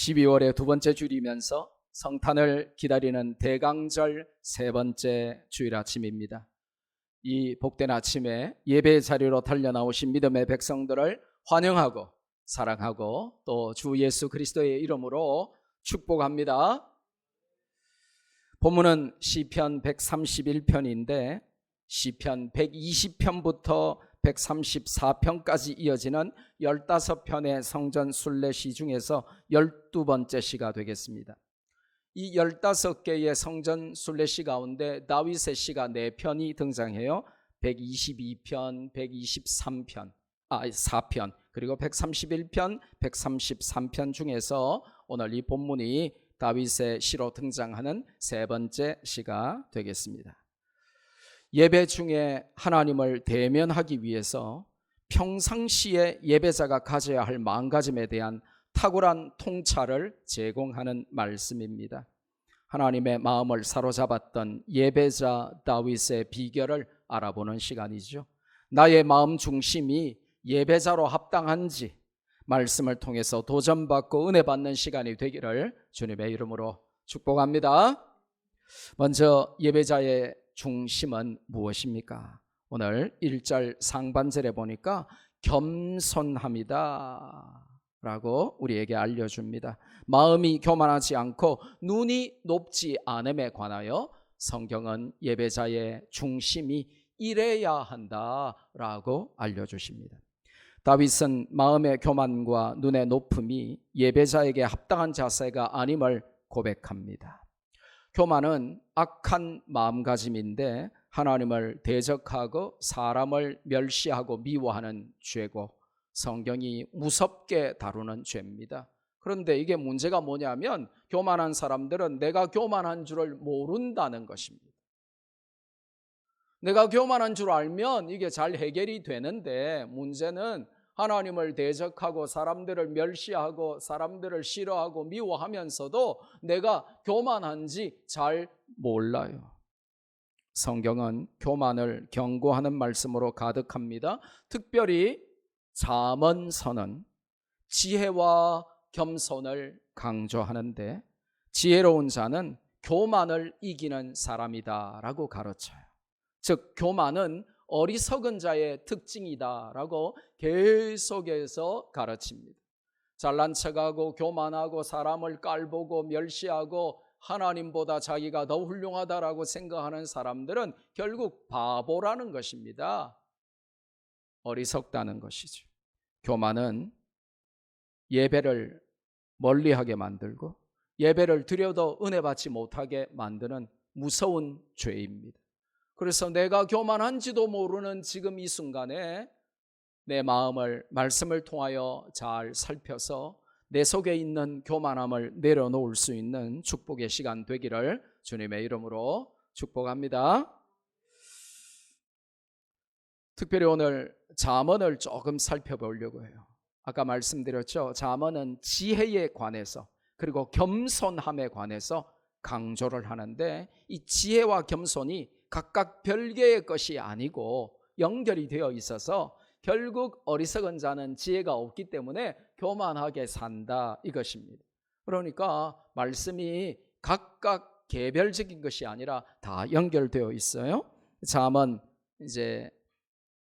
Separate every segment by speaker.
Speaker 1: 12월의 두 번째 주일이면서 성탄을 기다리는 대강절 세 번째 주일 아침입니다. 이 복된 아침에 예배 자리로 달려나오신 믿음의 백성들을 환영하고 사랑하고 또 주 예수 그리스도의 이름으로 축복합니다. 본문은 시편 131편인데 시편 120편부터 134편까지 이어지는 15편의 성전 순례시 중에서 12번째 시가 되겠습니다. 이 15개의 성전 순례시 가운데 다윗의 시가 4편이 등장해요. 122편, 123편, 4편, 그리고 131편, 133편 중에서 오늘 이 본문이 다윗의 시로 등장하는 세 번째 시가 되겠습니다. 예배 중에 하나님을 대면하기 위해서 평상시에 예배자가 가져야 할 마음가짐에 대한 탁월한 통찰을 제공하는 말씀입니다. 하나님의 마음을 사로잡았던 예배자 다윗의 비결을 알아보는 시간이죠. 나의 마음 중심이 예배자로 합당한지 말씀을 통해서 도전받고 은혜 받는 시간이 되기를 주님의 이름으로 축복합니다. 먼저 예배자의 중심은 무엇입니까? 오늘 1절 상반절에 보니까 겸손함이다 라고 우리에게 알려줍니다. 마음이 교만하지 않고 눈이 높지 않음에 관하여 성경은 예배자의 중심이 이래야 한다라고 알려주십니다. 다윗은 마음의 교만과 눈의 높음이 예배자에게 합당한 자세가 아님을 고백합니다. 교만은 악한 마음가짐인데 하나님을 대적하고 사람을 멸시하고 미워하는 죄고 성경이 무섭게 다루는 죄입니다. 그런데 이게 문제가 뭐냐면 교만한 사람들은 내가 교만한 줄을 모른다는 것입니다. 내가 교만한 줄 알면 이게 잘 해결이 되는데 문제는 하나님을 대적하고 사람들을 멸시하고 사람들을 싫어하고 미워하면서도 내가 교만한지 잘 몰라요. 성경은 교만을 경고하는 말씀으로 가득합니다. 특별히 잠언서는 지혜와 겸손을 강조하는데 지혜로운 자는 교만을 이기는 사람이다 라고 가르쳐요. 즉 교만은 어리석은 자의 특징이다라고 계속해서 가르칩니다. 잘난 척하고 교만하고 사람을 깔보고 멸시하고 하나님보다 자기가 더 훌륭하다라고 생각하는 사람들은 결국 바보라는 것입니다. 어리석다는 것이죠. 교만은 예배를 멀리하게 만들고 예배를 드려도 은혜 받지 못하게 만드는 무서운 죄입니다. 그래서 내가 교만한지도 모르는 지금 이 순간에 내 마음을 말씀을 통하여 잘 살펴서 내 속에 있는 교만함을 내려놓을 수 있는 축복의 시간 되기를 주님의 이름으로 축복합니다. 특별히 오늘 잠언을 조금 살펴보려고 해요. 아까 말씀드렸죠. 잠언은 지혜에 관해서 그리고 겸손함에 관해서 강조를 하는데 이 지혜와 겸손이 각각 별개의 것이 아니고 연결이 되어 있어서 결국 어리석은 자는 지혜가 없기 때문에 교만하게 산다 이것입니다. 그러니까 말씀이 각각 개별적인 것이 아니라 다 연결되어 있어요. 잠언 이제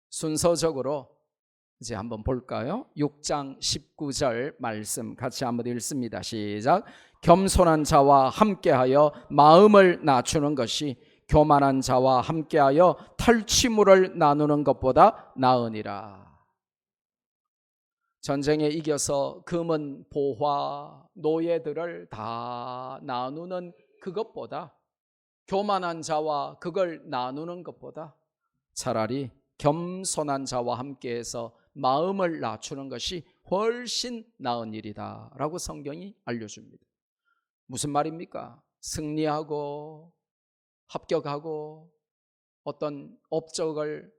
Speaker 1: 순서적으로 이제 한번 볼까요? 6장 19절 말씀 같이 한번 읽습니다. 시작. 겸손한 자와 함께하여 마음을 낮추는 것이 교만한 자와 함께하여 탈취물을 나누는 것보다 나으니라. 전쟁에 이겨서 금은 보화, 노예들을 다 나누는 그것보다 교만한 자와 그걸 나누는 것보다 차라리 겸손한 자와 함께해서 마음을 낮추는 것이 훨씬 나은 일이다 라고 성경이 알려줍니다. 무슨 말입니까? 승리하고 합격하고 어떤 업적을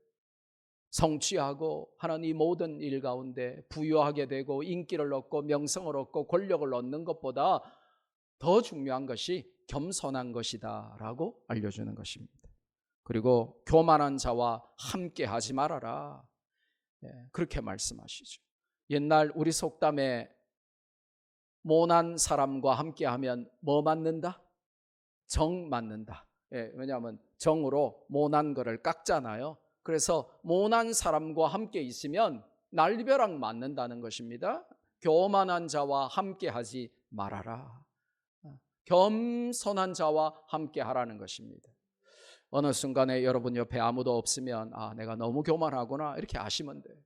Speaker 1: 성취하고 하는 이 모든 일 가운데 부유하게 되고 인기를 얻고 명성을 얻고 권력을 얻는 것보다 더 중요한 것이 겸손한 것이다 라고 알려주는 것입니다. 그리고 교만한 자와 함께 하지 말아라, 그렇게 말씀하시죠. 옛날 우리 속담에 모난 사람과 함께하면 뭐 맞는다? 정 맞는다. 왜냐하면 정으로 모난 거를 깎잖아요. 그래서 모난 사람과 함께 있으면 날벼락 맞는다는 것입니다. 교만한 자와 함께하지 말아라. 겸손한 자와 함께하라는 것입니다. 어느 순간에 여러분 옆에 아무도 없으면 내가 너무 교만하구나 이렇게 아시면 돼요.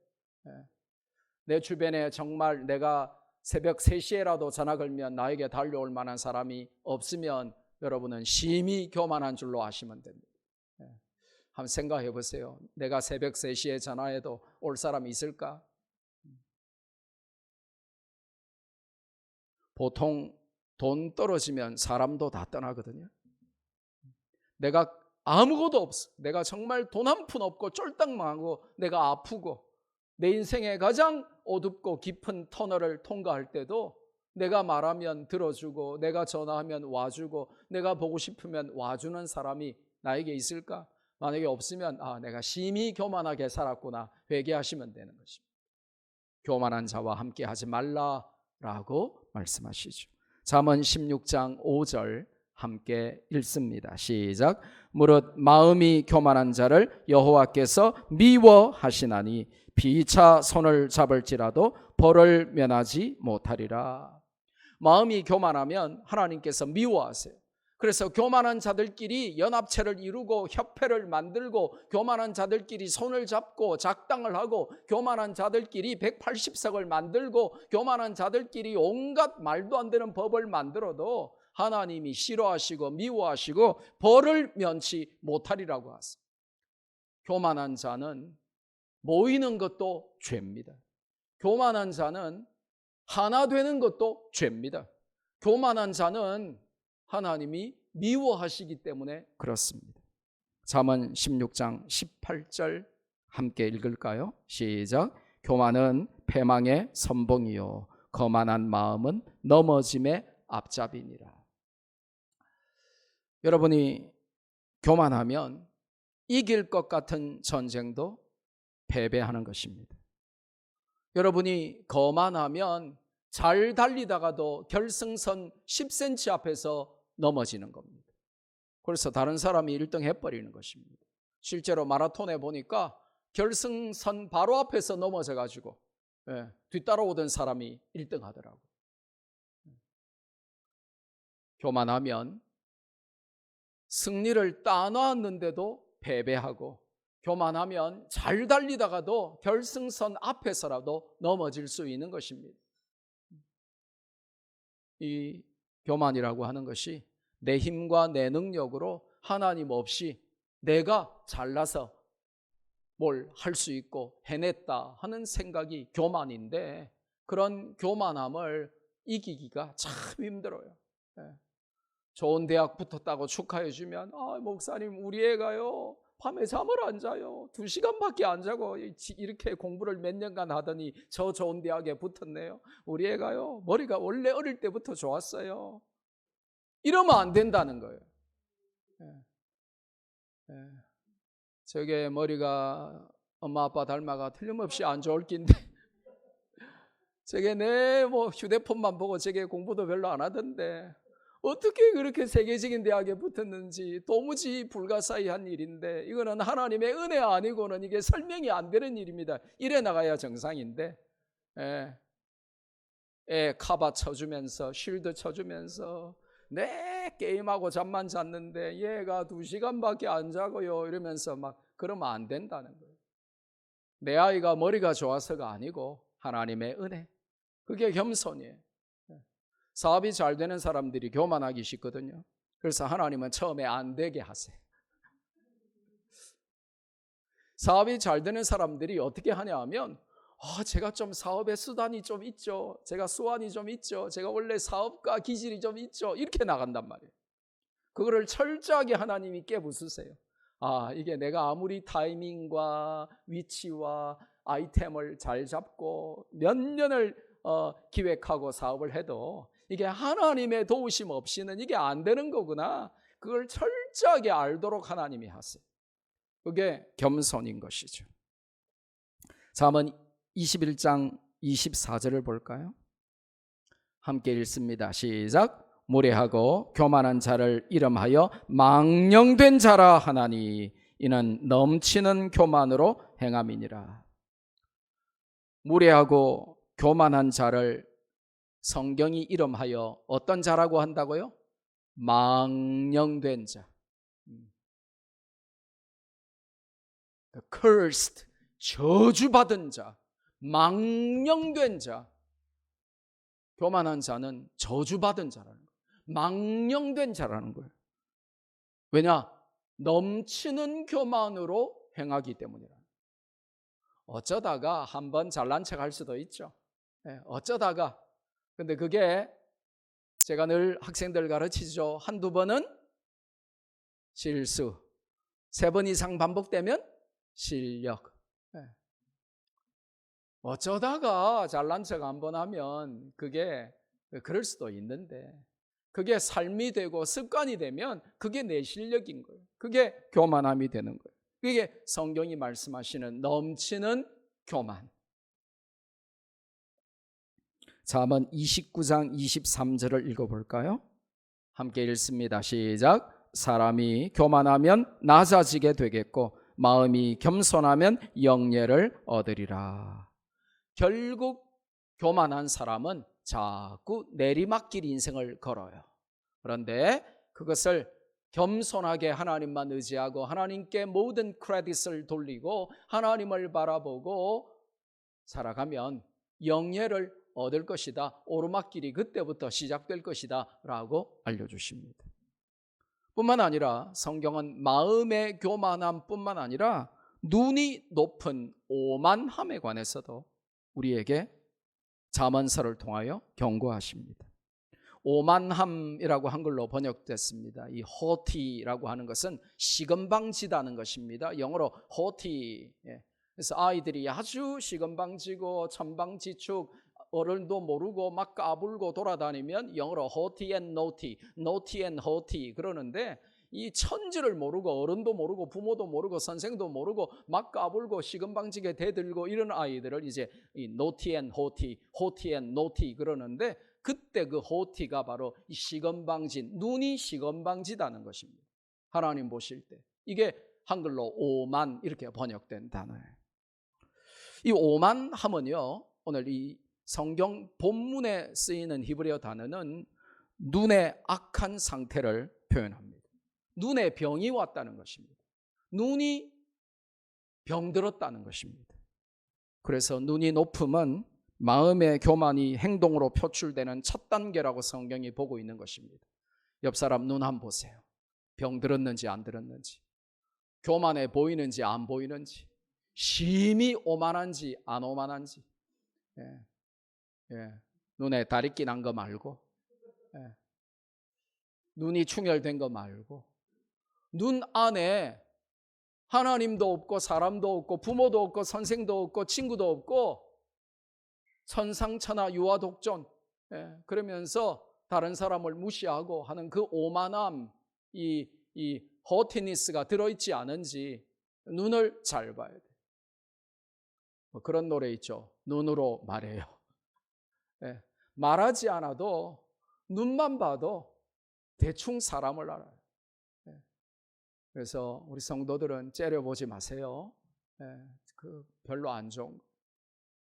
Speaker 1: 내 주변에 정말 내가 새벽 3시에라도 전화 걸면 나에게 달려올 만한 사람이 없으면 여러분은 심히 교만한 줄로 아시면 됩니다. 한번 생각해 보세요. 내가 새벽 3시에 전화해도 올 사람이 있을까? 보통 돈 떨어지면 사람도 다 떠나거든요. 내가 아무것도 없어. 내가 정말 돈 한 푼 없고 쫄딱 망하고 내가 아프고 내 인생의 가장 어둡고 깊은 터널을 통과할 때도 내가 말하면 들어주고 내가 전화하면 와주고 내가 보고 싶으면 와주는 사람이 나에게 있을까? 만약에 없으면 내가 심히 교만하게 살았구나 회개하시면 되는 것입니다. 교만한 자와 함께 하지 말라라고 말씀하시죠. 잠언 16장 5절 함께 읽습니다. 시작. 무릇 마음이 교만한 자를 여호와께서 미워하시나니 비차 손을 잡을지라도 벌을 면하지 못하리라. 마음이 교만하면 하나님께서 미워하세요. 그래서 교만한 자들끼리 연합체를 이루고 협회를 만들고 교만한 자들끼리 손을 잡고 작당을 하고 교만한 자들끼리 180석을 만들고 교만한 자들끼리 온갖 말도 안 되는 법을 만들어도 하나님이 싫어하시고 미워하시고 벌을 면치 못하리라고 하세요. 교만한 자는 모이는 것도 죄입니다. 교만한 자는 하나 되는 것도 죄입니다. 교만한 자는 하나님이 미워하시기 때문에 그렇습니다. 잠언 16장 18절 함께 읽을까요? 시작. 교만은 패망의 선봉이요 거만한 마음은 넘어짐의 앞잡이니라. 여러분이 교만하면 이길 것 같은 전쟁도 패배하는 것입니다. 여러분이 거만하면 잘 달리다가도 결승선 10cm 앞에서 넘어지는 겁니다. 그래서 다른 사람이 1등 해버리는 것입니다. 실제로 마라톤에 보니까 결승선 바로 앞에서 넘어져 가지고 뒤따라오던 사람이 1등 하더라고요. 교만하면 승리를 따놨는데도 패배하고 교만하면 잘 달리다가도 결승선 앞에서라도 넘어질 수 있는 것입니다. 이 교만이라고 하는 것이 내 힘과 내 능력으로 하나님 없이 내가 잘나서 뭘 할 수 있고 해냈다 하는 생각이 교만인데 그런 교만함을 이기기가 참 힘들어요. 좋은 대학 붙었다고 축하해 주면 목사님 우리 애가요 밤에 잠을 안 자요. 2시간밖에 안 자고 이렇게 공부를 몇 년간 하더니 저 좋은 대학에 붙었네요. 우리 애가요 머리가 원래 어릴 때부터 좋았어요. 이러면 안 된다는 거예요. 저게 머리가 엄마 아빠 닮아가 틀림없이 안 좋을 낀데 저게 내 휴대폰만 보고 저게 공부도 별로 안 하던데 어떻게 그렇게 세계적인 대학에 붙었는지 도무지 불가사의한 일인데 이거는 하나님의 은혜 아니고는 이게 설명이 안 되는 일입니다. 이래 나가야 정상인데 카바 쳐주면서 쉴드 쳐주면서 내 게임하고 잠만 잤는데 얘가 2시간밖에 안 자고요 이러면서 막 그러면 안 된다는 거예요. 내 아이가 머리가 좋아서가 아니고 하나님의 은혜, 그게 겸손이에요. 사업이 잘 되는 사람들이 교만하기 쉽거든요. 그래서 하나님은 처음에 안 되게 하세요. 사업이 잘 되는 사람들이 어떻게 하냐 하면 제가 좀 사업의 수단이 좀 있죠. 제가 수완이 좀 있죠. 제가 원래 사업가 기질이 좀 있죠. 이렇게 나간단 말이에요. 그거를 철저하게 하나님이 깨부수세요. 이게 내가 아무리 타이밍과 위치와 아이템을 잘 잡고 몇 년을 기획하고 사업을 해도 이게 하나님의 도우심 없이는 이게 안 되는 거구나. 그걸 철저하게 알도록 하나님이 하세요. 그게 겸손인 것이죠. 잠언 21장 24절을 볼까요? 함께 읽습니다. 시작. 무례하고 교만한 자를 이름하여 망령된 자라 하나니 이는 넘치는 교만으로 행함이니라. 무례하고 교만한 자를 성경이 이름하여 어떤 자라고 한다고요? 망령된 자. Cursed, 저주받은 자, 망령된 자. 교만한 자는 저주받은 자라는 거예요. 망령된 자라는 거예요. 왜냐? 넘치는 교만으로 행하기 때문이라. 어쩌다가 한번 잘난 척 할 수도 있죠. 어쩌다가. 근데 그게 제가 늘 학생들 가르치죠. 한두 번은 실수, 3번 이상 반복되면 실력. 어쩌다가 잘난 척 한번 하면 그게 그럴 수도 있는데, 그게 삶이 되고 습관이 되면 그게 내 실력인 거예요. 그게 교만함이 되는 거예요. 그게 성경이 말씀하시는 넘치는 교만. 잠언 29장 23절을 읽어볼까요? 함께 읽습니다. 시작. 사람이 교만하면 낮아지게 되겠고 마음이 겸손하면 영예를 얻으리라. 결국 교만한 사람은 자꾸 내리막길 인생을 걸어요. 그런데 그것을 겸손하게 하나님만 의지하고 하나님께 모든 크레딧을 돌리고 하나님을 바라보고 살아가면 영예를 얻을 것이다. 오르막길이 그때부터 시작될 것이다 라고 알려주십니다. 뿐만 아니라 성경은 마음의 교만함 뿐만 아니라 눈이 높은 오만함에 관해서도 우리에게 잠언서를 통하여 경고하십니다. 오만함이라고 한글로 번역됐습니다. 이 haughty라고 하는 것은 시건방지다는 것입니다. 영어로 haughty. 그래서 아이들이 아주 시건방지고 천방지축, 어른도 모르고 막 까불고 돌아다니면 영어로 haughty and naughty, naughty and haughty 그러는데, 이 천지를 모르고 어른도 모르고 부모도 모르고 선생도 모르고 막 까불고 시건방지게 대들고 이런 아이들을 이제 이 naughty and haughty, haughty and naughty 그러는데, 그때 그 haughty가 바로 이 시건방진, 눈이 시건방지다는 것입니다. 하나님 보실 때 이게 한글로 오만 이렇게 번역된 단어예요. 이 오만함은요, 오늘 이 성경 본문에 쓰이는 히브리어 단어는 눈의 악한 상태를 표현합니다. 눈에 병이 왔다는 것입니다. 눈이 병들었다는 것입니다. 그래서 눈이 높음은 마음의 교만이 행동으로 표출되는 첫 단계라고 성경이 보고 있는 것입니다. 옆 사람 눈 한번 보세요. 병들었는지 안 들었는지, 교만해 보이는지 안 보이는지, 심히 오만한지 안 오만한지. 눈에 다리끼 난 거 말고, 눈이 충혈된 거 말고, 눈 안에 하나님도 없고 사람도 없고 부모도 없고 선생도 없고 친구도 없고 천상천하 유아독존, 그러면서 다른 사람을 무시하고 하는 그 오만함, 이 허티니스가 들어있지 않은지 눈을 잘 봐야 돼요. 그런 노래 있죠. 눈으로 말해요. 말하지 않아도 눈만 봐도 대충 사람을 알아요. 그래서 우리 성도들은 째려보지 마세요. 그 별로 안 좋은 거.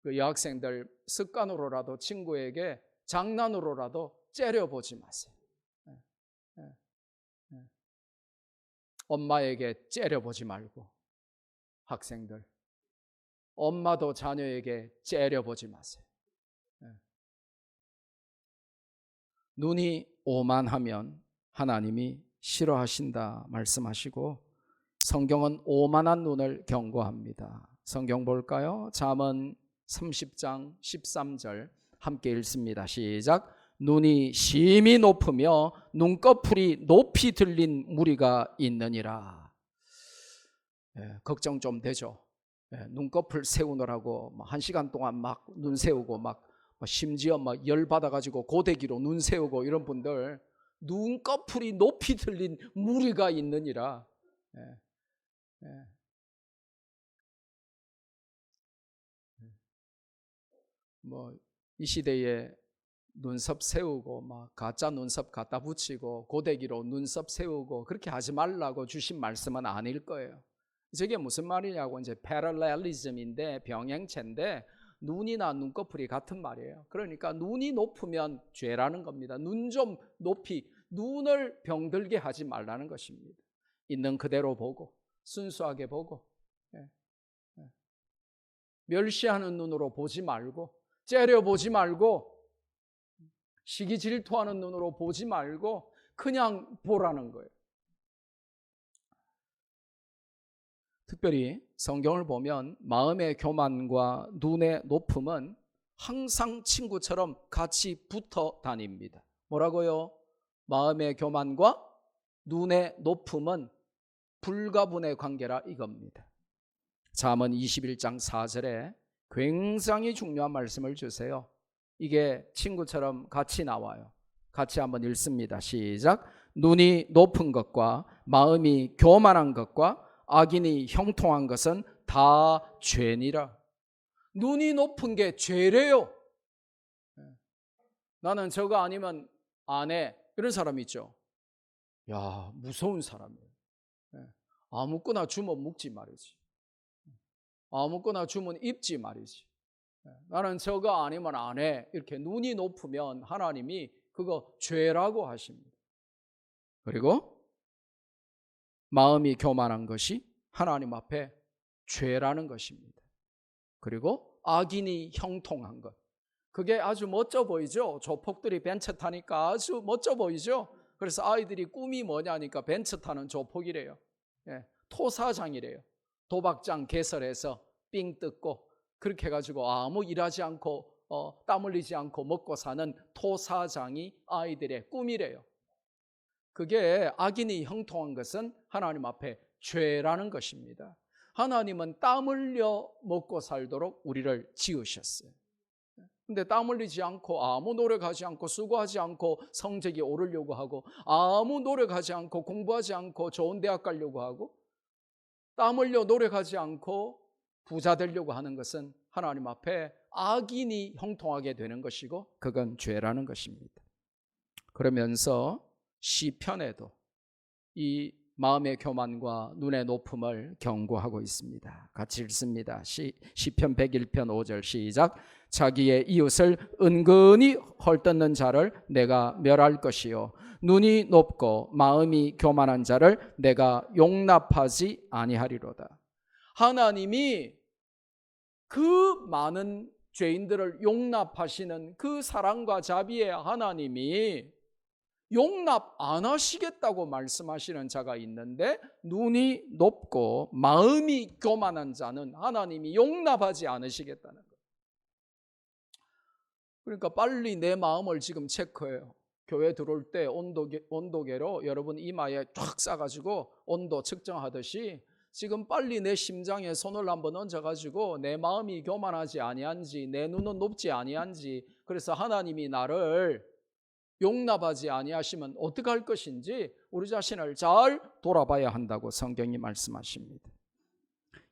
Speaker 1: 그 여학생들 습관으로라도 친구에게 장난으로라도 째려보지 마세요. 엄마에게 째려보지 말고, 학생들 엄마도 자녀에게 째려보지 마세요. 눈이 오만하면 하나님이 싫어하신다 말씀하시고, 성경은 오만한 눈을 경고합니다. 성경 볼까요? 잠언 30장 13절 함께 읽습니다. 시작. 눈이 심히 높으며 눈꺼풀이 높이 들린 무리가 있느니라. 걱정 좀 되죠. 눈꺼풀 세우느라고 1시간 동안 막 눈 세우고 막 심지어 막 열 받아가지고 고데기로 눈 세우고 이런 분들, 눈꺼풀이 높이 들린 무리가 있느니라. 뭐 이 시대에 눈썹 세우고 막 가짜 눈썹 갖다 붙이고 고데기로 눈썹 세우고 그렇게 하지 말라고 주신 말씀은 아닐 거예요. 저게 무슨 말이냐고 이제 패럴렐리즘인데 병행체인데 눈이나 눈꺼풀이 같은 말이에요. 그러니까 눈이 높으면 죄라는 겁니다. 눈 좀 높이 눈을 병들게 하지 말라는 것입니다. 있는 그대로 보고 순수하게 보고 멸시하는 눈으로 보지 말고 째려보지 말고 시기 질투하는 눈으로 보지 말고 그냥 보라는 거예요. 특별히 성경을 보면 마음의 교만과 눈의 높음은 항상 친구처럼 같이 붙어 다닙니다. 뭐라고요? 마음의 교만과 눈의 높음은 불가분의 관계라 이겁니다. 잠언 21장 4절에 굉장히 중요한 말씀을 주세요. 이게 친구처럼 같이 나와요. 같이 한번 읽습니다. 시작. 눈이 높은 것과 마음이 교만한 것과 악인이 형통한 것은 다 죄니라. 눈이 높은 게 죄래요. 나는 저거 아니면 안 해. 이런 사람 있죠. 야, 무서운 사람이에요. 아무거나 주면 묵지 말이지. 아무거나 주면 입지 말이지. 나는 저거 아니면 안 해. 이렇게 눈이 높으면 하나님이 그거 죄라고 하십니다. 그리고 마음이 교만한 것이 하나님 앞에 죄라는 것입니다. 그리고 악인이 형통한 것. 그게 아주 멋져 보이죠? 조폭들이 벤츠 타니까 아주 멋져 보이죠? 그래서 아이들이 꿈이 뭐냐니까 벤츠 타는 조폭이래요. 토사장이래요. 도박장 개설해서 삥 뜯고 그렇게 해가지고 아무 일하지 않고 땀 흘리지 않고 먹고 사는 토사장이 아이들의 꿈이래요. 그게 악인이 형통한 것은 하나님 앞에 죄라는 것입니다. 하나님은 땀 흘려 먹고 살도록 우리를 지으셨어요. 근데 땀 흘리지 않고 아무 노력하지 않고 수고하지 않고 성적이 오르려고 하고 아무 노력하지 않고 공부하지 않고 좋은 대학 가려고 하고 땀 흘려 노력하지 않고 부자 되려고 하는 것은 하나님 앞에 악인이 형통하게 되는 것이고 그건 죄라는 것입니다. 그러면서 시편에도 이 마음의 교만과 눈의 높음을 경고하고 있습니다. 같이 읽습니다. 시편 101편 5절 시작. 자기의 이웃을 은근히 헐뜯는 자를 내가 멸할 것이요 눈이 높고 마음이 교만한 자를 내가 용납하지 아니하리로다. 하나님이 그 많은 죄인들을 용납하시는 그 사랑과 자비의 하나님이 용납 안 하시겠다고 말씀하시는 자가 있는데 눈이 높고 마음이 교만한 자는 하나님이 용납하지 않으시겠다는 거예요. 그러니까 빨리 내 마음을 지금 체크해요. 교회 들어올 때 온도계로 여러분 이마에 쫙 쏴가지고 온도 측정하듯이 지금 빨리 내 심장에 손을 한번 얹어가지고 내 마음이 교만하지 아니한지 내 눈은 높지 아니한지 그래서 하나님이 나를 용납하지 아니하시면 어떻게 할 것인지 우리 자신을 잘 돌아봐야 한다고 성경이 말씀하십니다.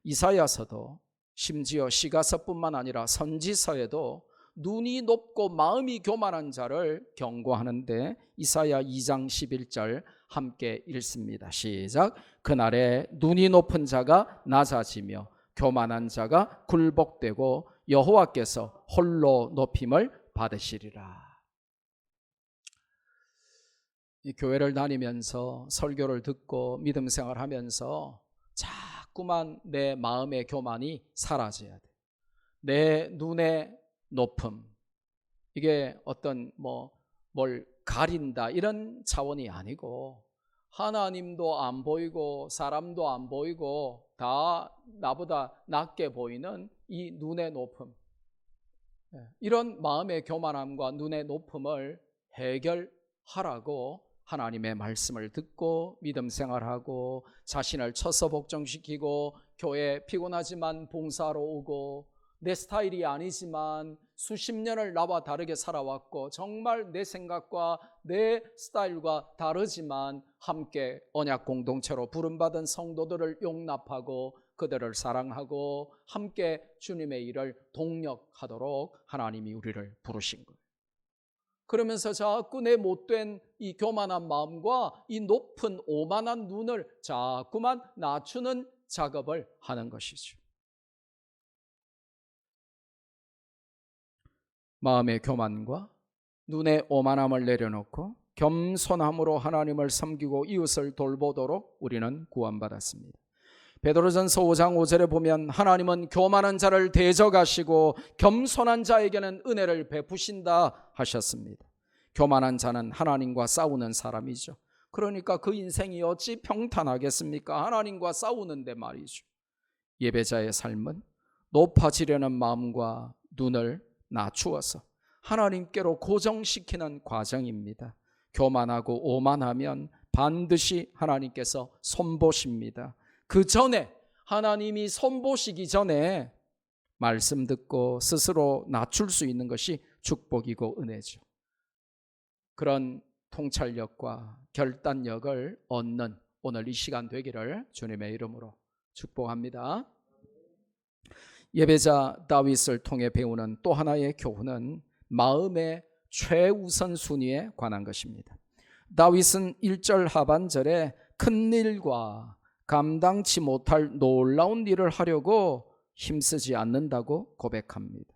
Speaker 1: 이사야서도 심지어 시가서뿐만 아니라 선지서에도 눈이 높고 마음이 교만한 자를 경고하는데 이사야 2장 11절 함께 읽습니다. 시작. 그날에 눈이 높은 자가 낮아지며 교만한 자가 굴복되고 여호와께서 홀로 높임을 받으시리라. 이 교회를 다니면서 설교를 듣고 믿음 생활하면서 자꾸만 내 마음의 교만이 사라져야 돼. 내 눈의 높음, 이게 어떤 뭘 가린다 이런 차원이 아니고 하나님도 안 보이고 사람도 안 보이고 다 나보다 낮게 보이는 이 눈의 높음, 이런 마음의 교만함과 눈의 높음을 해결하라고 하나님의 말씀을 듣고 믿음 생활하고 자신을 처서 복종시키고 교회 피곤하지만 봉사하러 오고 내 스타일이 아니지만 수십 년을 나와 다르게 살아왔고 정말 내 생각과 내 스타일과 다르지만 함께 언약 공동체로 부름받은 성도들을 용납하고 그들을 사랑하고 함께 주님의 일을 동력하도록 하나님이 우리를 부르신 거예요. 그러면서 자꾸 내 못된 이 교만한 마음과 이 높은 오만한 눈을 자꾸만 낮추는 작업을 하는 것이죠. 마음의 교만과 눈의 오만함을 내려놓고 겸손함으로 하나님을 섬기고 이웃을 돌보도록 우리는 구원받았습니다. 베드로전서 5장 5절에 보면 하나님은 교만한 자를 대적하시고 겸손한 자에게는 은혜를 베푸신다 하셨습니다. 교만한 자는 하나님과 싸우는 사람이죠. 그러니까 그 인생이 어찌 평탄하겠습니까? 하나님과 싸우는데 말이죠. 예배자의 삶은 높아지려는 마음과 눈을 낮추어서 하나님께로 고정시키는 과정입니다. 교만하고 오만하면 반드시 하나님께서 손보십니다. 그 전에 하나님이 손보시기 전에 말씀 듣고 스스로 낮출 수 있는 것이 축복이고 은혜죠. 그런 통찰력과 결단력을 얻는 오늘 이 시간 되기를 주님의 이름으로 축복합니다. 예배자 다윗을 통해 배우는 또 하나의 교훈은 마음의 최우선 순위에 관한 것입니다. 다윗은 1절 하반절에 큰 일과 감당치 못할 놀라운 일을 하려고 힘쓰지 않는다고 고백합니다.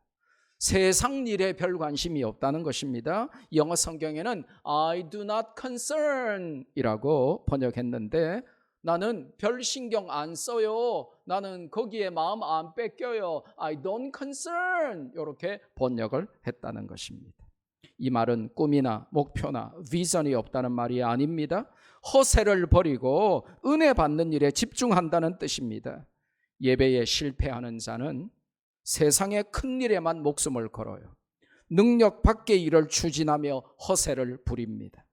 Speaker 1: 세상 일에 별 관심이 없다는 것입니다. 영어 성경에는 I do not concern 이라고 번역했는데 나는 별 신경 안 써요. 나는 거기에 마음 안 뺏겨요. I don't concern 이렇게 번역을 했다는 것입니다. 이 말은 꿈이나 목표나 비전이 없다는 말이 아닙니다. 허세를 버리고 은혜 받는 일에 집중한다는 뜻입니다. 예배에 실패하는 자는 세상의 큰 일에만 목숨을 걸어요. 능력 밖의 일을 추진하며 허세를 부립니다.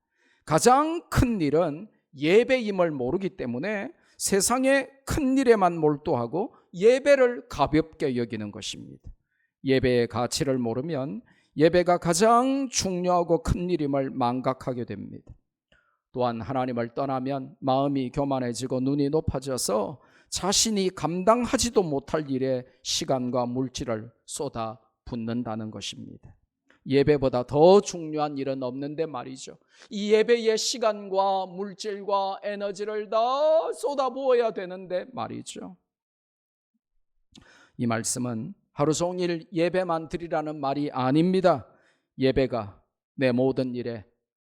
Speaker 1: 가장 큰 일은 예배임을 모르기 때문에 세상의 큰 일에만 몰두하고 예배를 가볍게 여기는 것입니다. 예배의 가치를 모르면 예배가 가장 중요하고 큰 일임을 망각하게 됩니다. 또한 하나님을 떠나면 마음이 교만해지고 눈이 높아져서 자신이 감당하지도 못할 일에 시간과 물질을 쏟아 붓는다는 것입니다. 예배보다 더 중요한 일은 없는데 말이죠. 이 예배에 시간과 물질과 에너지를 다 쏟아부어야 되는데 말이죠. 이 말씀은 하루 종일 예배만 드리라는 말이 아닙니다. 예배가 내 모든 일에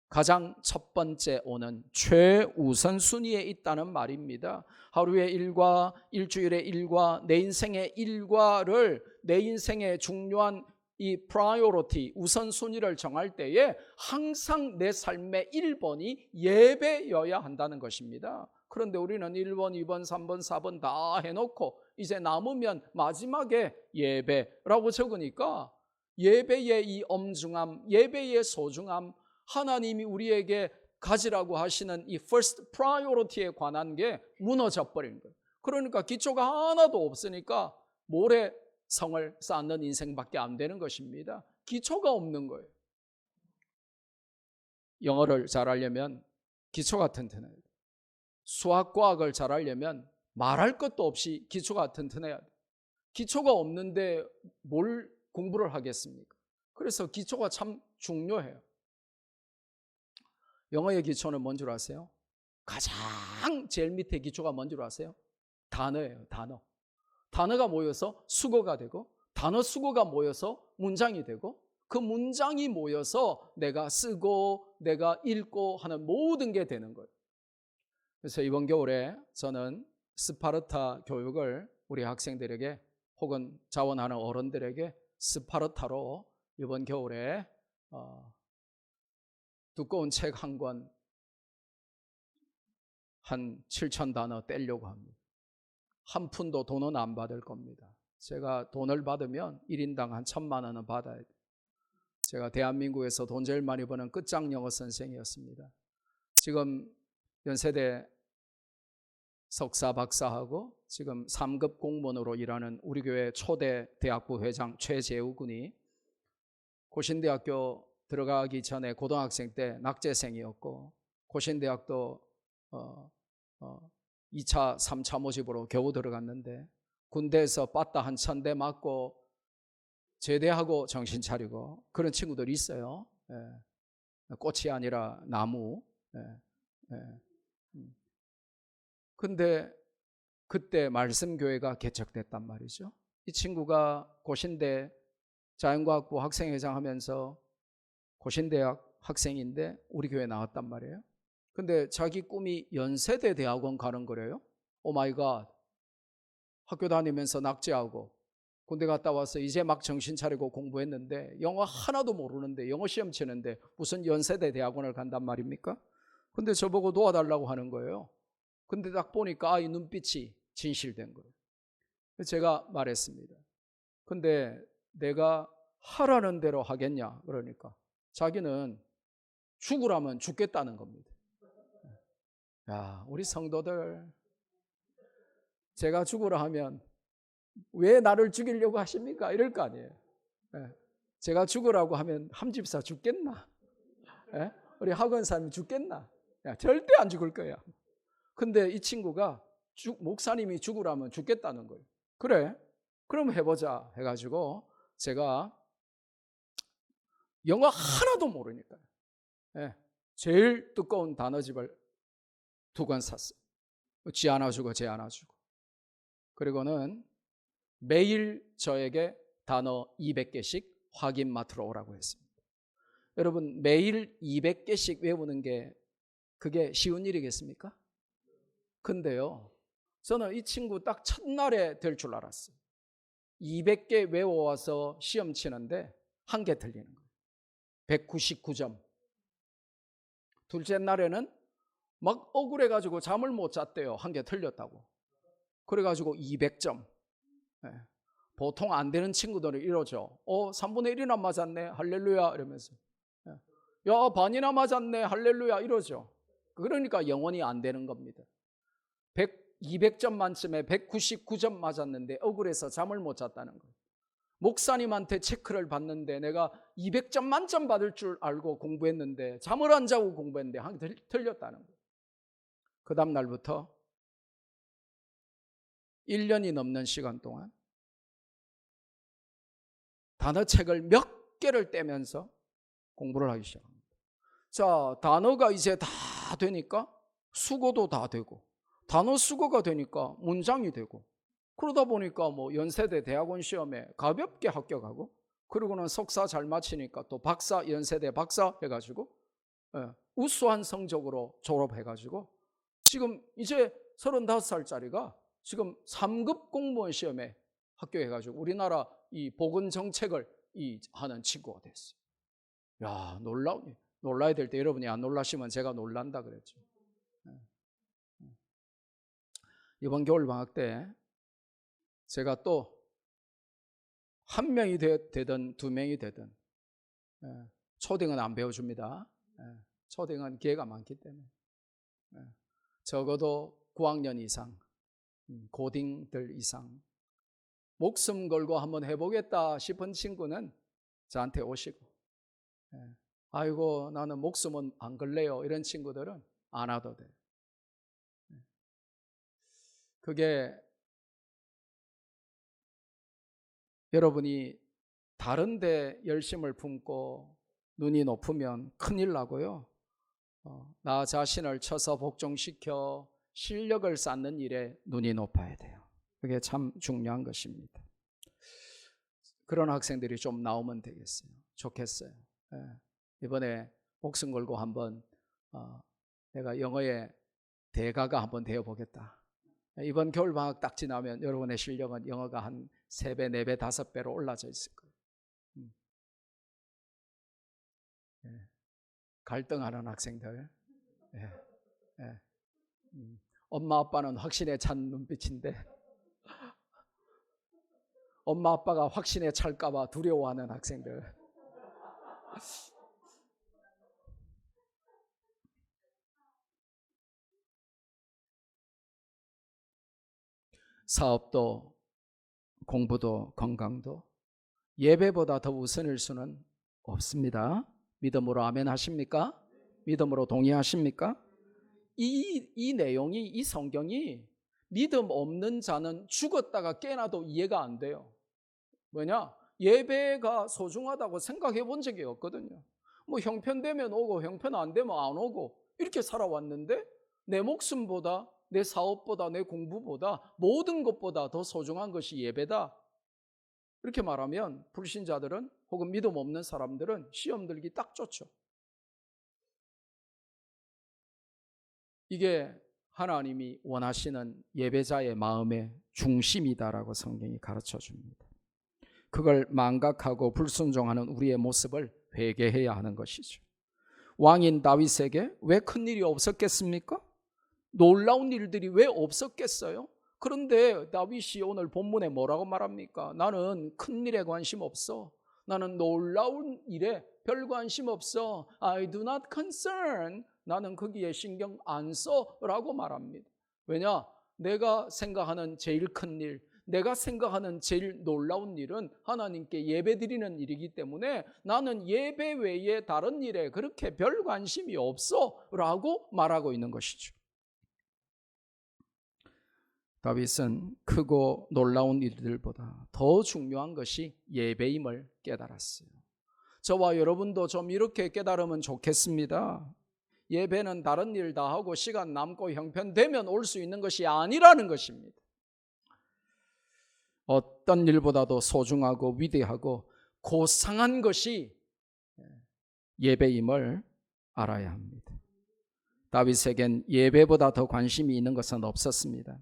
Speaker 1: 가장 첫 번째 오는 최우선 순위에 있다는 말입니다. 하루의 일과 일주일의 일과 내 인생의 일과를 내 인생의 중요한 이 priority 우선순위를 정할 때에 항상 내 삶의 1번이 예배여야 한다는 것입니다. 그런데 우리는 1번, 2번, 3번, 4번 다 해놓고 이제 남으면 마지막에 예배라고 적으니까 예배의 이 엄중함, 예배의 소중함, 하나님이 우리에게 가지라고 하시는 이 first priority에 관한 게 무너져 버린 거예요. 그러니까 기초가 하나도 없으니까 모래성을 쌓는 인생밖에 안 되는 것입니다. 기초가 없는 거예요. 영어를 잘하려면 기초가 튼튼해야 돼요. 수학과학을 잘하려면 말할 것도 없이 기초가 튼튼해야 돼요. 기초가 없는데 뭘 공부를 하겠습니까? 그래서 기초가 참 중요해요. 영어의 기초는 뭔 줄 아세요? 가장 제일 밑에 기초가 뭔 줄 아세요? 단어예요. 단어. 단어가 모여서 수거가 되고 단어 수거가 모여서 문장이 되고 그 문장이 모여서 내가 쓰고 내가 읽고 하는 모든 게 되는 거예요. 그래서 이번 겨울에 저는 스파르타 교육을 우리 학생들에게 혹은 자원하는 어른들에게 스파르타로 이번 겨울에 두꺼운 책 한 권 한 7,000단어 떼려고 합니다. 한 푼도 돈은 안 받을 겁니다. 제가 돈을 받으면 1인당 한 1,000만 원은 받아야 돼요. 제가 대한민국에서 돈 제일 많이 버는 끝장영어 선생이었습니다. 지금 연세대 석사 박사하고 지금 3급 공무원으로 일하는 우리 교회 초대 대학부 회장 최재우 군이 고신대학교 들어가기 전에 고등학생 때 낙제생이었고 고신대학도 2차, 3차 모집으로 겨우 들어갔는데 군대에서 빠따 한 1,000대 맞고 제대하고 정신 차리고 그런 친구들이 있어요. 꽃이 아니라 나무. 예, 예. 근데 그때 말씀교회가 개척됐단 말이죠. 이 친구가 고신대 자연과학부 학생회장 하면서 고신대학 학생인데 우리 교회 나왔단 말이에요. 근데 자기 꿈이 연세대 대학원 가는 거래요. 오 마이 갓. 학교 다니면서 낙제하고 군대 갔다 와서 이제 막 정신 차리고 공부했는데 영어 하나도 모르는데 영어 시험 치는데 무슨 연세대 대학원을 간단 말입니까? 근데 저보고 도와달라고 하는 거예요. 근데 딱 보니까 이 눈빛이 진실된 거예요. 제가 말했습니다. 근데 내가 하라는 대로 하겠냐? 그러니까 자기는 죽으라면 죽겠다는 겁니다. 야, 우리 성도들, 제가 죽으라 하면 왜 나를 죽이려고 하십니까? 이럴 거 아니에요. 제가 죽으라고 하면 함집사 죽겠나? 우리 학원사님 죽겠나? 야, 절대 안 죽을 거야. 근데 이 친구가 목사님이 죽으라면 죽겠다는 거예요. 그래, 그럼 해보자 해가지고 제가 영어 하나도 모르니까 제일 두꺼운 단어집을 2권 샀어요. 지 하나 주고 제 하나 주고. 그리고는 매일 저에게 단어 200개씩 확인 맡으러 오라고 했습니다. 여러분, 매일 200개씩 외우는 게 그게 쉬운 일이겠습니까? 근데요, 저는 이 친구 딱 첫날에 될 줄 알았어요. 200개 외워와서 시험 치는데 1개 틀리는 거예요. 199점. 둘째 날에는 막 억울해가지고 잠을 못 잤대요. 1개 틀렸다고. 그래가지고 200점. 보통 안 되는 친구들은 이러죠. 3분의 1이나 맞았네. 할렐루야. 이러면서. 야, 반이나 맞았네. 할렐루야. 이러죠. 그러니까 영원히 안 되는 겁니다. 200점 만점에 199점 맞았는데 억울해서 잠을 못 잤다는 거예요. 목사님한테 체크를 받는데 내가 200점 만점 받을 줄 알고 공부했는데 잠을 안 자고 공부했는데 한 개 틀렸다는 거예요. 그 다음 날부터 1년이 넘는 시간 동안 단어책을 몇 개를 떼면서 공부를 하기 시작합니다. 자, 단어가 이제 다 되니까 수거도 다 되고 단어 수거가 되니까 문장이 되고 그러다 보니까 뭐 연세대 대학원 시험에 가볍게 합격하고 그러고는 석사 잘 마치니까 또 박사, 연세대 박사 해가지고 우수한 성적으로 졸업해가지고 지금 이제 35살짜리가 지금 3급 공무원 시험에 합격해가지고 우리나라 이 보건정책을 하는 친구가 됐어요. 야, 놀라야 될 때 여러분이 안 놀라시면 제가 놀란다 그랬죠. 이번 겨울방학 때 제가 또 한 명이 되든 2명이 되든 초딩은 안 배워줍니다. 초딩은 기회가 많기 때문에 적어도 9학년 이상, 고딩들 이상 목숨 걸고 한번 해보겠다 싶은 친구는 저한테 오시고 아이고 나는 목숨은 안 걸래요 이런 친구들은 안 와도 돼요. 그게 여러분이 다른 데 열심을 품고 눈이 높으면 큰일 나고요. 나 자신을 쳐서 복종시켜 실력을 쌓는 일에 눈이 높아야 돼요. 그게 참 중요한 것입니다. 그런 학생들이 좀 나오면 되겠어요. 좋겠어요. 이번에 목숨 걸고 한번 내가 영어의 대가가 한번 되어보겠다. 이번 겨울방학 딱 지나면 여러분의 실력은 영어가 한 3배, 4배, 5배로 올라져 있을 거예요. 갈등하는 학생들. 엄마 아빠는 확신에 찬 눈빛인데 엄마 아빠가 확신에 찰까 봐 두려워하는 학생들. 사업도 공부도 건강도 예배보다 더 우선일 수는 없습니다. 믿음으로 아멘 하십니까? 믿음으로 동의하십니까? 이 내용이, 이 성경이 믿음 없는 자는 죽었다가 깨나도 이해가 안 돼요. 뭐냐? 예배가 소중하다고 생각해 본 적이 없거든요. 뭐 형편되면 오고 형편 안 되면 안 오고 이렇게 살아왔는데 내 목숨보다 내 사업보다 내 공부보다 모든 것보다 더 소중한 것이 예배다. 이렇게 말하면 불신자들은 혹은 믿음 없는 사람들은 시험 들기 딱 좋죠. 이게 하나님이 원하시는 예배자의 마음의 중심이다라고 성경이 가르쳐 줍니다. 그걸 망각하고 불순종하는 우리의 모습을 회개해야 하는 것이죠. 왕인 다윗에게 왜 큰일이 없었겠습니까? 놀라운 일들이 왜 없었겠어요? 그런데 다윗이 오늘 본문에 뭐라고 말합니까? 나는 큰일에 관심 없어. 나는 놀라운 일에 별 관심 없어. I do not concern. 나는 거기에 신경 안 써라고 말합니다. 왜냐? 내가 생각하는 제일 큰 일, 내가 생각하는 제일 놀라운 일은 하나님께 예배드리는 일이기 때문에 나는 예배 외에 다른 일에 그렇게 별 관심이 없어라고 말하고 있는 것이죠. 다윗은 크고 놀라운 일들보다 더 중요한 것이 예배임을 깨달았어요. 저와 여러분도 좀 이렇게 깨달으면 좋겠습니다. 예배는 다른 일 다 하고 시간 남고 형편되면 올 수 있는 것이 아니라는 것입니다. 어떤 일보다도 소중하고 위대하고 고상한 것이 예배임을 알아야 합니다. 다윗에겐 예배보다 더 관심이 있는 것은 없었습니다.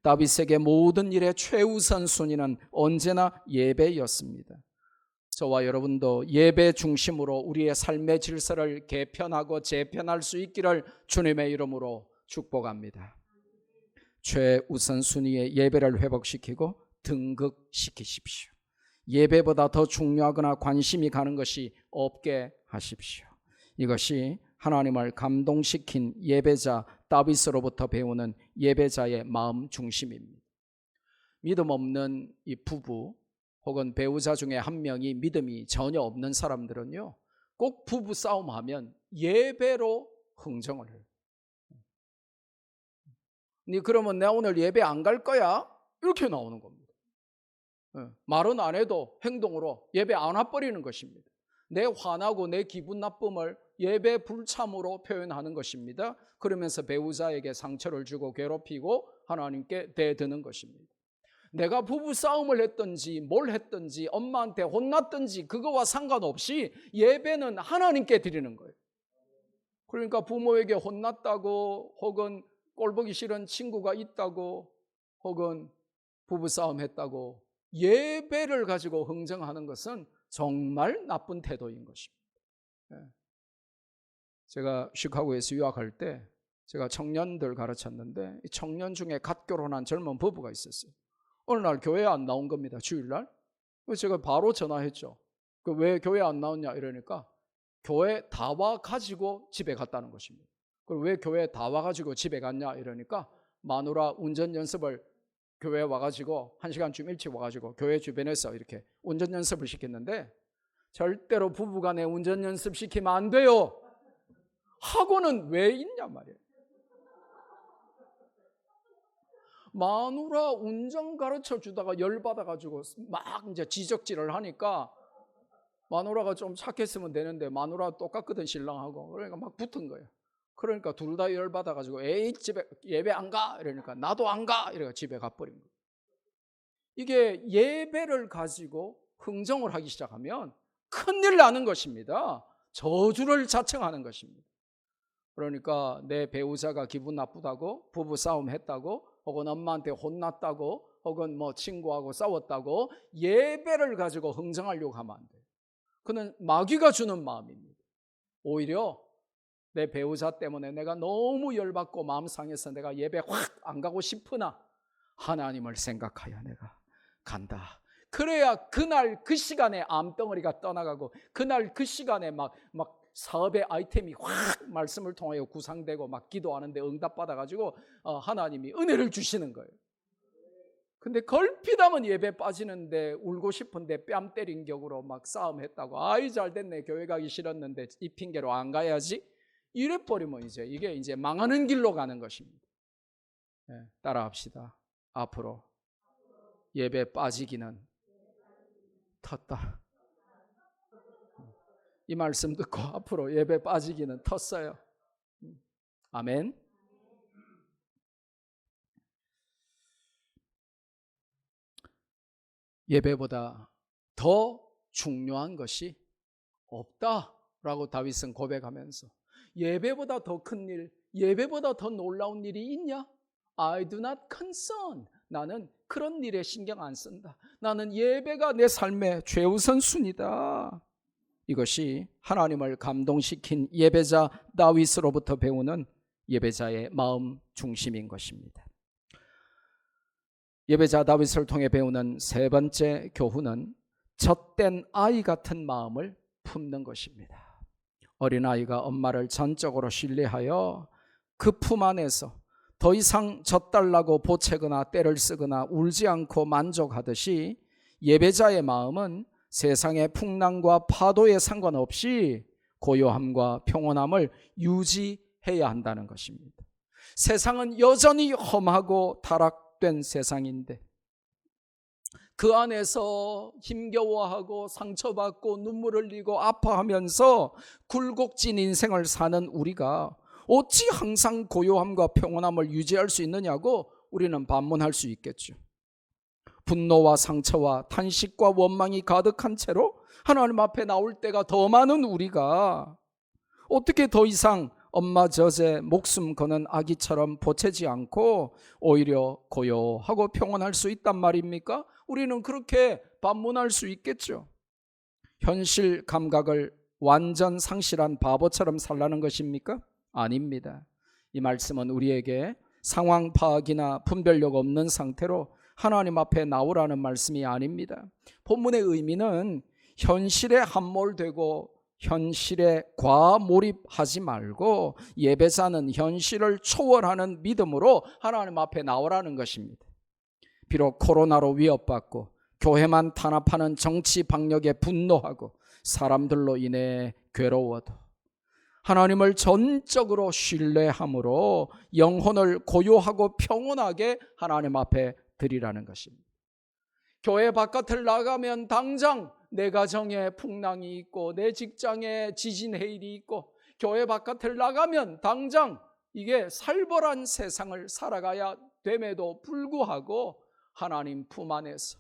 Speaker 1: 다윗에게 모든 일의 최우선 순위는 언제나 예배였습니다. 저와 여러분도 예배 중심으로 우리의 삶의 질서를 개편하고 재편할 수 있기를 주님의 이름으로 축복합니다. 최우선 순위의 예배를 회복시키고 등극시키십시오. 예배보다 더 중요하거나 관심이 가는 것이 없게 하십시오. 이것이 하나님을 감동시킨 예배자 다윗으로부터 배우는 예배자의 마음 중심입니다. 믿음 없는 이 부부 혹은 배우자 중에 한 명이 믿음이 전혀 없는 사람들은요, 꼭 부부 싸움하면 예배로 흥정을 해요. 그러면 내가 오늘 예배 안 갈 거야? 이렇게 나오는 겁니다. 말은 안 해도 행동으로 예배 안 와버리는 것입니다. 내 화나고 내 기분 나쁨을 예배 불참으로 표현하는 것입니다. 그러면서 배우자에게 상처를 주고 괴롭히고 하나님께 대드는 것입니다. 내가 부부 싸움을 했든지 뭘 했든지 엄마한테 혼났든지 그거와 상관없이 예배는 하나님께 드리는 거예요. 그러니까 부모에게 혼났다고 혹은 꼴보기 싫은 친구가 있다고 혹은 부부싸움 했다고 예배를 가지고 흥정하는 것은 정말 나쁜 태도인 것입니다. 제가 시카고에서 유학할 때 제가 청년들 가르쳤는데 청년 중에 갓 결혼한 젊은 부부가 있었어요. 어느 날 교회에 안 나온 겁니다. 주일날. 그래서 제가 바로 전화했죠. 왜 교회 안 나왔냐 이러니까 교회 다 와가지고 집에 갔다는 것입니다. 그리고 왜 교회 다 와가지고 집에 갔냐 이러니까 마누라 운전 연습을 교회에 와가지고 1시간쯤 일찍 와가지고 교회 주변에서 이렇게 운전 연습을 시켰는데 절대로 부부간에 운전 연습 시키면 안 돼요. 학원은 왜 있냐 말이에요. 마누라 운전 가르쳐 주다가 열받아가지고 막 이제 지적질을 하니까 마누라가 좀 착했으면 되는데 마누라 똑같거든 신랑하고. 그러니까 막 붙은 거예요. 그러니까 둘 다 열받아가지고 에이 집에 예배 안 가 이러니까 나도 안 가 이래가 집에 가버린 거예요. 이게 예배를 가지고 흥정을 하기 시작하면 큰일 나는 것입니다. 저주를 자청하는 것입니다. 그러니까 내 배우자가 기분 나쁘다고 부부싸움 했다고 혹은 엄마한테 혼났다고 혹은 뭐 친구하고 싸웠다고 예배를 가지고 흥정하려고 하면 안 돼요. 그는 마귀가 주는 마음입니다. 오히려 내 배우자 때문에 내가 너무 열받고 마음 상해서 내가 예배 확 안 가고 싶으나 하나님을 생각하여 내가 간다. 그래야 그날 그 시간에 암덩어리가 떠나가고 그날 그 시간에 막 사업의 아이템이 확 말씀을 통하여 구상되고 막 기도하는데 응답받아가지고 하나님이 은혜를 주시는 거예요. 근데 걸핏하면 예배 빠지는데 울고 싶은데 뺨 때린 격으로 막 싸움했다고 아이 잘됐네 교회 가기 싫었는데 이 핑계로 안 가야지 이래버리면 이게 이제 망하는 길로 가는 것입니다. 네, 따라합시다. 앞으로 예배 빠지기는 텄다. 이 말씀 듣고 앞으로 예배 빠지기는 텄어요. 아멘. 예배보다 더 중요한 것이 없다라고 다윗은 고백하면서, 예배보다 더 큰 일, 예배보다 더 놀라운 일이 있냐? I do not concern. 나는 그런 일에 신경 안 쓴다. 나는 예배가 내 삶의 최우선순위다. 이것이 하나님을 감동시킨 예배자 다윗으로부터 배우는 예배자의 마음 중심인 것입니다. 예배자 다윗을 통해 배우는 세 번째 교훈은 젖된 아이 같은 마음을 품는 것입니다. 어린아이가 엄마를 전적으로 신뢰하여 그 품 안에서 더 이상 젖달라고 보채거나 떼를 쓰거나 울지 않고 만족하듯이 예배자의 마음은 세상의 풍랑과 파도에 상관없이 고요함과 평온함을 유지해야 한다는 것입니다. 세상은 여전히 험하고 타락된 세상인데 그 안에서 힘겨워하고 상처받고 눈물 흘리고 아파하면서 굴곡진 인생을 사는 우리가 어찌 항상 고요함과 평온함을 유지할 수 있느냐고 우리는 반문할 수 있겠죠. 분노와 상처와 탄식과 원망이 가득한 채로 하나님 앞에 나올 때가 더 많은 우리가 어떻게 더 이상 엄마 젖에 목숨 거는 아기처럼 보채지 않고 오히려 고요하고 평온할 수 있단 말입니까? 우리는 그렇게 반문할 수 있겠죠. 현실 감각을 완전 상실한 바보처럼 살라는 것입니까? 아닙니다. 이 말씀은 우리에게 상황 파악이나 분별력 없는 상태로 하나님 앞에 나오라는 말씀이 아닙니다. 본문의 의미는 현실에 함몰되고 현실에 과몰입하지 말고 예배자는 현실을 초월하는 믿음으로 하나님 앞에 나오라는 것입니다. 비록 코로나로 위협받고 교회만 탄압하는 정치 박력에 분노하고 사람들로 인해 괴로워도 하나님을 전적으로 신뢰함으로 영혼을 고요하고 평온하게 하나님 앞에 드리라는 것입니다. 교회 바깥을 나가면 당장 내 가정에 풍랑이 있고 내 직장에 지진해일이 있고 교회 바깥을 나가면 당장 이게 살벌한 세상을 살아가야 됨에도 불구하고 하나님 품 안에서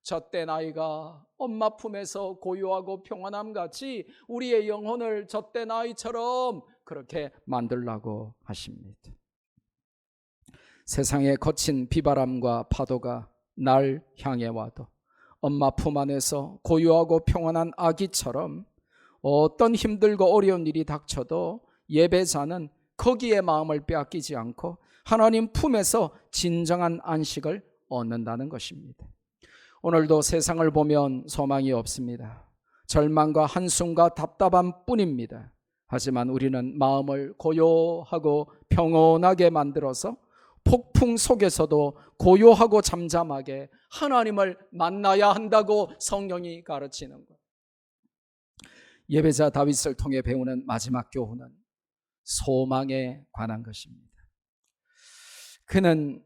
Speaker 1: 젖된 아이가 엄마 품에서 고요하고 평안함 같이 우리의 영혼을 젖된 아이처럼 그렇게 만들라고 하십니다. 세상의 거친 비바람과 파도가 날 향해 와도 엄마 품 안에서 고요하고 평안한 아기처럼 어떤 힘들고 어려운 일이 닥쳐도 예배자는 거기에 마음을 빼앗기지 않고 하나님 품에서 진정한 안식을 얻는다는 것입니다. 오늘도 세상을 보면 소망이 없습니다. 절망과 한숨과 답답함 뿐입니다. 하지만 우리는 마음을 고요하고 평온하게 만들어서 폭풍 속에서도 고요하고 잠잠하게 하나님을 만나야 한다고 성경이 가르치는 것. 예배자 다윗을 통해 배우는 마지막 교훈은 소망에 관한 것입니다. 그는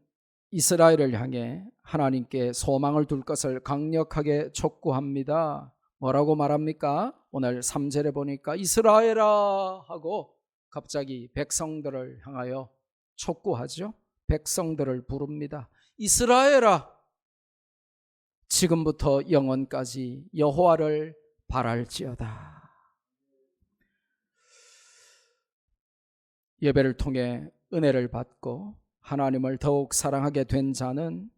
Speaker 1: 이스라엘을 향해 하나님께 소망을 둘 것을 강력하게 촉구합니다. 뭐라고 말합니까? 오늘 3절에 보니까 이스라엘아 하고 갑자기 백성들을 향하여 촉구하죠. 백성들을 부릅니다. 이스라엘아, 지금부터 영원까지 여호와를 바랄지어다. 예배를 통해 은혜를 받고 하나님을 더욱 사랑하게 된 자는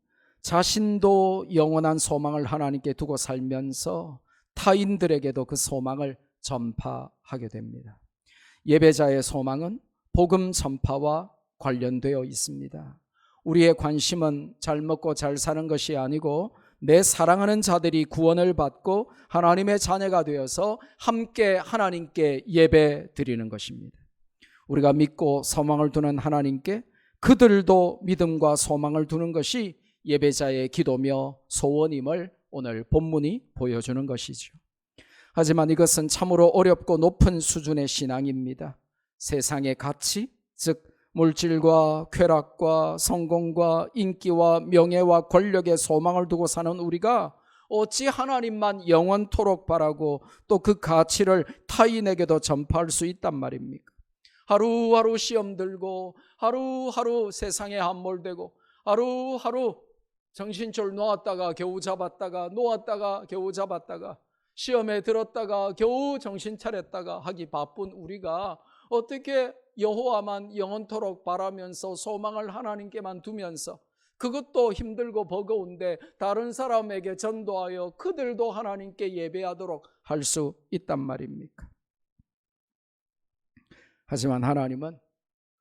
Speaker 1: 자신도 영원한 소망을 하나님께 두고 살면서 타인들에게도 그 소망을 전파하게 됩니다. 예배자의 소망은 복음 전파와 관련되어 있습니다. 우리의 관심은 잘 먹고 잘 사는 것이 아니고 내 사랑하는 자들이 구원을 받고 하나님의 자녀가 되어서 함께 하나님께 예배 드리는 것입니다. 우리가 믿고 소망을 두는 하나님께 그들도 믿음과 소망을 두는 것이 예배자의 기도며 소원임을 오늘 본문이 보여주는 것이죠. 하지만 이것은 참으로 어렵고 높은 수준의 신앙입니다. 세상의 가치, 즉 물질과 쾌락과 성공과 인기와 명예와 권력에 소망을 두고 사는 우리가 어찌 하나님만 영원토록 바라고 또 그 가치를 타인에게도 전파할 수 있단 말입니까? 하루하루 시험 들고 하루하루 세상에 함몰되고 하루하루 정신줄 놓았다가 겨우 잡았다가 놓았다가 겨우 잡았다가 시험에 들었다가 겨우 정신 차렸다가 하기 바쁜 우리가 어떻게 여호와만 영원토록 바라면서 소망을 하나님께만 두면서 그것도 힘들고 버거운데 다른 사람에게 전도하여 그들도 하나님께 예배하도록 할 수 있단 말입니까? 하지만 하나님은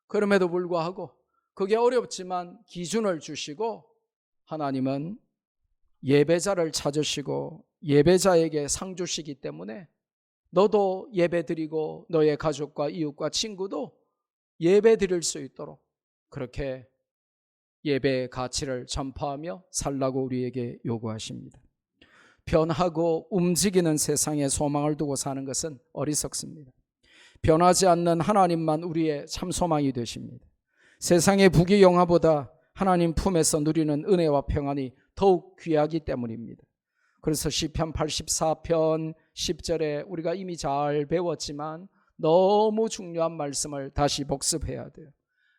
Speaker 1: 그럼에도 불구하고 그게 어렵지만 기준을 주시고 하나님은 예배자를 찾으시고 예배자에게 상 주시기 때문에 너도 예배 드리고 너의 가족과 이웃과 친구도 예배 드릴 수 있도록 그렇게 예배의 가치를 전파하며 살라고 우리에게 요구하십니다. 변하고 움직이는 세상에 소망을 두고 사는 것은 어리석습니다. 변하지 않는 하나님만 우리의 참 소망이 되십니다. 세상의 부귀영화보다 하나님 품에서 누리는 은혜와 평안이 더욱 귀하기 때문입니다. 그래서 시편 84편 10절에 우리가 이미 잘 배웠지만 너무 중요한 말씀을 다시 복습해야 돼요.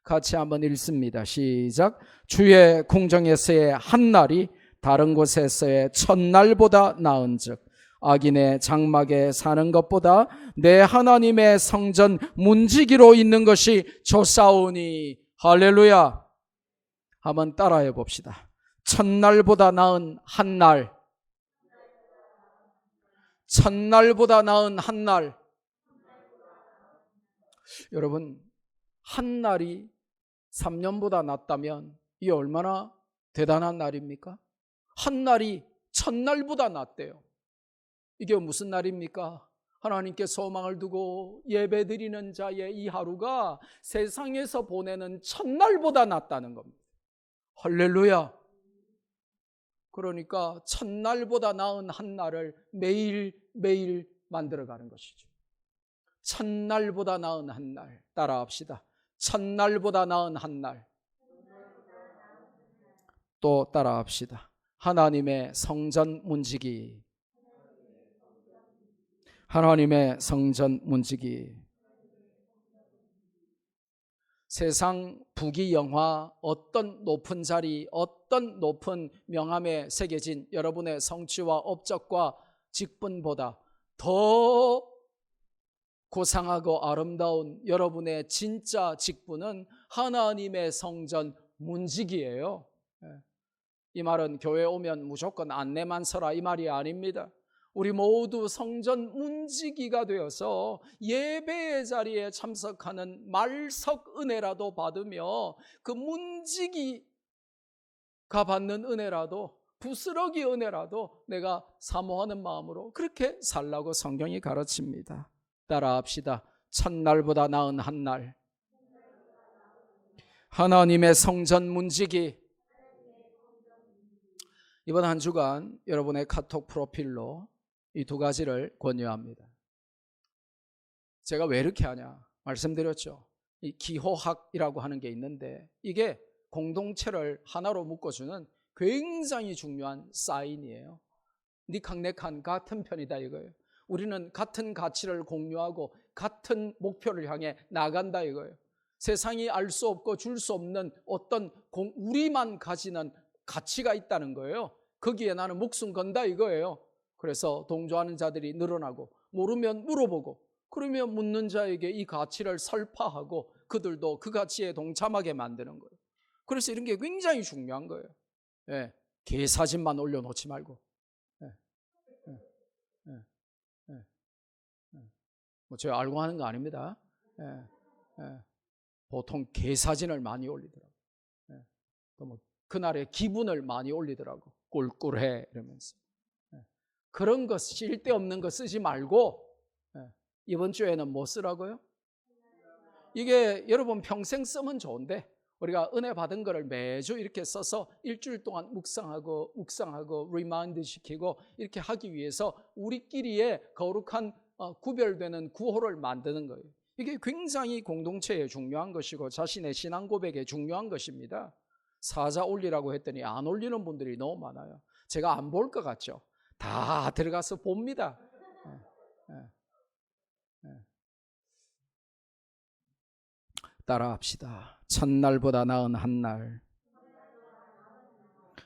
Speaker 1: 같이 한번 읽습니다. 시작. 주의 궁정에서의 한 날이 다른 곳에서의 첫날보다 나은즉 악인의 장막에 사는 것보다 내 하나님의 성전 문지기로 있는 것이 좋사오니. 할렐루야. 한번 따라해 봅시다. 첫날보다 나은 한 날, 첫날보다 나은 한 날. 여러분, 한 날이 3년보다 낫다면 이게 얼마나 대단한 날입니까? 한 날이 첫날보다 낫대요. 이게 무슨 날입니까? 하나님께 소망을 두고 예배드리는 자의 이 하루가 세상에서 보내는 첫날보다 낫다는 겁니다. 할렐루야. 그러니까 첫날보다 나은 한 날을 매일매일 만들어가는 것이죠. 첫날보다 나은 한 날. 따라합시다. 첫날보다 나은 한 날. 또 따라합시다. 하나님의 성전 문지기. 하나님의 성전 문지기. 세상 부귀영화, 어떤 높은 자리, 어떤 높은 명함에 새겨진 여러분의 성취와 업적과 직분보다 더 고상하고 아름다운 여러분의 진짜 직분은 하나님의 성전 문지기예요. 이 말은 교회 오면 무조건 안내만 서라 이 말이 아닙니다. 우리 모두 성전 문지기가 되어서 예배의 자리에 참석하는 말석 은혜라도 받으며 그 문지기가 받는 은혜라도 부스러기 은혜라도 내가 사모하는 마음으로 그렇게 살라고 성경이 가르칩니다. 따라합시다. 첫날보다 나은 한 날. 하나님의 성전 문지기. 이번 한 주간 여러분의 카톡 프로필로 이 두 가지를 권유합니다. 제가 왜 이렇게 하냐 말씀드렸죠. 이 기호학이라고 하는 게 있는데 이게 공동체를 하나로 묶어주는 굉장히 중요한 사인이에요. 니캉 내칸 같은 편이다 이거예요. 우리는 같은 가치를 공유하고 같은 목표를 향해 나간다 이거예요. 세상이 알 수 없고 줄 수 없는 어떤 우리만 가지는 가치가 있다는 거예요. 거기에 나는 목숨 건다 이거예요. 그래서 동조하는 자들이 늘어나고 모르면 물어보고 그러면 묻는 자에게 이 가치를 설파하고 그들도 그 가치에 동참하게 만드는 거예요. 그래서 이런 게 굉장히 중요한 거예요. 예, 개 사진만 올려놓지 말고. 뭐 제가 알고 하는 거 아닙니다. 보통 개 사진을 많이 올리더라고요. 또 뭐 그날의 기분을 많이 올리더라고. 꿀꿀해 이러면서. 그런 거 쓸데없는 거 쓰지 말고 이번 주에는 뭐 쓰라고요? 이게 여러분 평생 쓰면 좋은데 우리가 은혜 받은 거를 매주 이렇게 써서 일주일 동안 묵상하고 리마인드 시키고 이렇게 하기 위해서 우리끼리의 거룩한 구별되는 구호를 만드는 거예요. 이게 굉장히 공동체에 중요한 것이고 자신의 신앙 고백에 중요한 것입니다. 사자 올리라고 했더니 안 올리는 분들이 너무 많아요. 제가 안 볼 것 같죠? 다 들어가서 봅니다. 따라합시다. 첫날보다 나은 한날.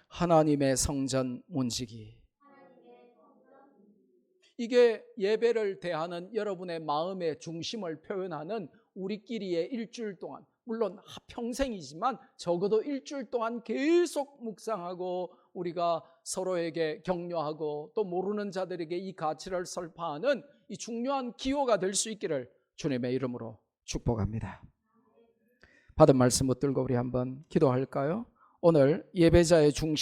Speaker 1: 하나님의 성전 문지기. 이게 예배를 대하는 여러분의 마음의 중심을 표현하는 우리끼리의 일주일 동안, 물론 평생이지만 적어도 일주일 동안 계속 묵상하고 우리가 서로에게 격려하고 또 모르는 자들에게 이 가치를 설파하는 이 중요한 기호가 될 수 있기를 주님의 이름으로 축복합니다. 받은 말씀 붙들고 우리 한번 기도할까요? 오늘 예배자의 중심